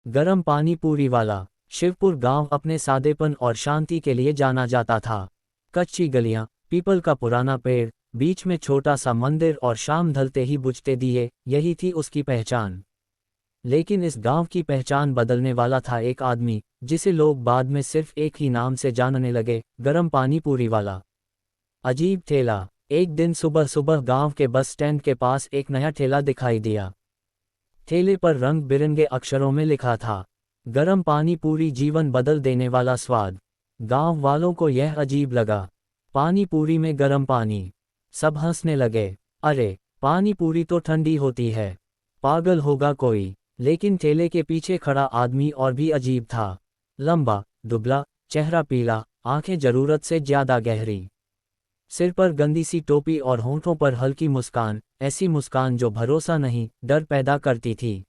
गरम पानी पूरी वाला। शिवपुर गांव अपने सादेपन और शांति के लिए जाना जाता था। कच्ची गलियां, पीपल का पुराना पेड़, बीच में छोटा सा मंदिर और शाम ढलते ही बुझते दिए, यही थी उसकी पहचान। लेकिन इस गांव की पहचान बदलने वाला था एक आदमी, जिसे लोग बाद में सिर्फ एक ही नाम से जानने लगे, गरम पानी पूरी वाला। अजीब ठेला। एक दिन सुबह सुबह गांव के बस स्टैंड के पास एक नया ठेला दिखाई दिया। ठेले पर रंग बिरंगे अक्षरों में लिखा था, गरम पानी पूरी, जीवन बदल देने वाला स्वाद। गांव वालों को यह अजीब लगा। पानी पूरी में गरम पानी। सब हंसने लगे। अरे, पानी पूरी तो ठंडी होती है, पागल होगा कोई। लेकिन ठेले के पीछे खड़ा आदमी और भी अजीब था। लंबा, दुबला, चेहरा पीला, आंखें जरूरत से ज्यादा गहरी, सिर पर गंदी सी टोपी और होंठों पर हल्की मुस्कान, ऐसी मुस्कान जो भरोसा नहीं, डर पैदा करती थी।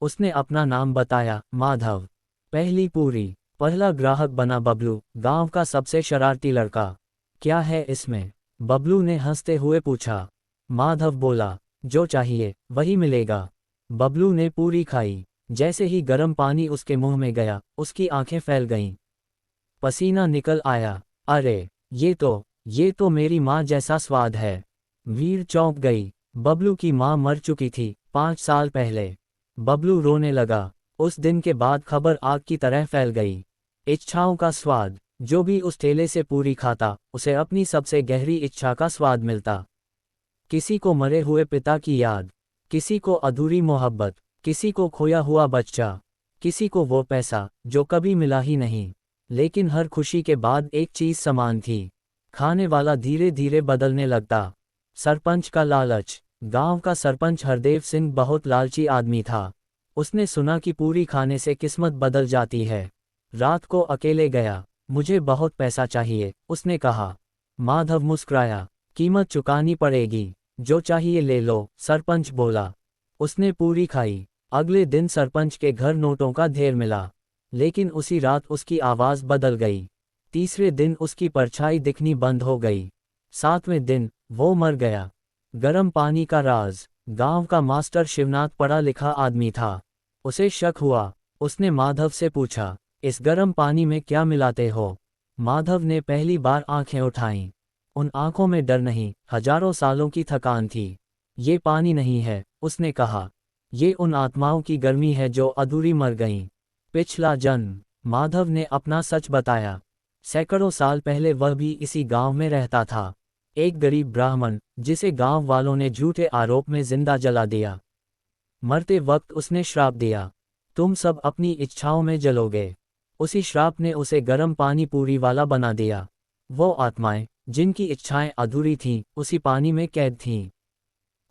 उसने अपना नाम बताया, माधव। पहली पूरी। पहला ग्राहक बना बबलू, गांव का सबसे शरारती लड़का। क्या है इसमें? बबलू ने हंसते हुए पूछा। माधव बोला, जो चाहिए वही मिलेगा। बबलू ने पूरी खाई। जैसे ही गर्म पानी उसके मुंह में गया, उसकी आंखें फैल गईं। पसीना निकल आया। अरे, ये तो मेरी माँ जैसा स्वाद है। वीर चौंक गई। बबलू की माँ मर चुकी थी 5 साल पहले। बबलू रोने लगा। उस दिन के बाद खबर आग की तरह फैल गई। इच्छाओं का स्वाद। जो भी उस ठेले से पूरी खाता, उसे अपनी सबसे गहरी इच्छा का स्वाद मिलता। किसी को मरे हुए पिता की याद, किसी को अधूरी मोहब्बत, किसी को खोया हुआ बच्चा, किसी को वो पैसा जो कभी मिला ही नहीं। लेकिन हर खुशी के बाद एक चीज समान थी, खाने वाला धीरे धीरे बदलने लगता। सरपंच का लालच। गांव का सरपंच हरदेव सिंह बहुत लालची आदमी था। उसने सुना कि पूरी खाने से किस्मत बदल जाती है। रात को अकेले गया। मुझे बहुत पैसा चाहिए, उसने कहा। माधव मुस्कुराया। कीमत चुकानी पड़ेगी, जो चाहिए ले लो, सरपंच बोला। उसने पूरी खाई। अगले दिन सरपंच के घर नोटों का ढेर मिला। लेकिन उसी रात उसकी आवाज बदल गई। तीसरे दिन उसकी परछाई दिखनी बंद हो गई। 7वें दिन वो मर गया। गरम पानी का राज। गांव का मास्टर शिवनाथ पढ़ा लिखा आदमी था। उसे शक हुआ। उसने माधव से पूछा, इस गरम पानी में क्या मिलाते हो? माधव ने पहली बार आंखें उठाईं। उन आंखों में डर नहीं, हजारों सालों की थकान थी। ये पानी नहीं है, उसने कहा। ये उन आत्माओं की गर्मी है जो अधूरी मर गईं। पिछला जन्म। माधव ने अपना सच बताया। सैकड़ों साल पहले वह भी इसी गांव में रहता था। एक गरीब ब्राह्मण, जिसे गांव वालों ने झूठे आरोप में जिंदा जला दिया। मरते वक्त उसने श्राप दिया, तुम सब अपनी इच्छाओं में जलोगे। उसी श्राप ने उसे गरम पानी पूरी वाला बना दिया। वो आत्माएं, जिनकी इच्छाएं अधूरी थीं, उसी पानी में कैद थीं।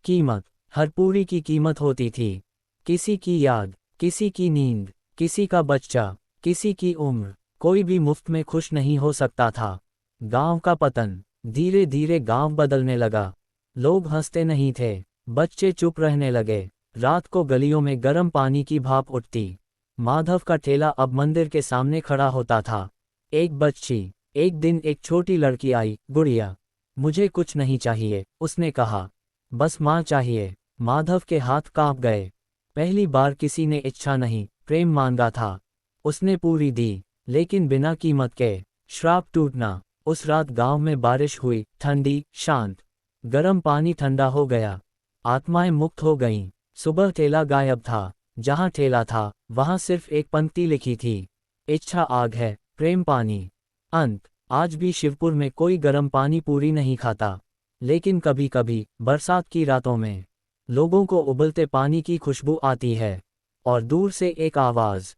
कीमत। हर पूरी की कीमत होती थी। किसी की याद, किसी की नींद, किसी का बच्चा, किसी की उम्र। कोई भी मुफ्त में खुश नहीं हो सकता था। गांव का पतन। धीरे धीरे गांव बदलने लगा। लोग हंसते नहीं थे, बच्चे चुप रहने लगे। रात को गलियों में गर्म पानी की भाप उठती। माधव का ठेला अब मंदिर के सामने खड़ा होता था। एक बच्ची। एक दिन एक छोटी लड़की आई, गुड़िया। मुझे कुछ नहीं चाहिए, उसने कहा। बस माँ चाहिए। माधव के हाथ कांप गए। पहली बार किसी ने इच्छा नहीं, प्रेम मांगा था। उसने पूरी दी, लेकिन बिना कीमत के। श्राप टूटना। उस रात गांव में बारिश हुई, ठंडी, शांत। गरम पानी ठंडा हो गया। आत्माएं मुक्त हो गईं। सुबह ठेला गायब था। जहां ठेला था, वहां सिर्फ एक पंक्ति लिखी थी, इच्छा आग है, प्रेम पानी। अंत। आज भी शिवपुर में कोई गरम पानी पूरी नहीं खाता। लेकिन कभी कभी, बरसात की रातों में, लोगों को उबलते पानी की खुशबू आती है। और दूर से एक आवाज़,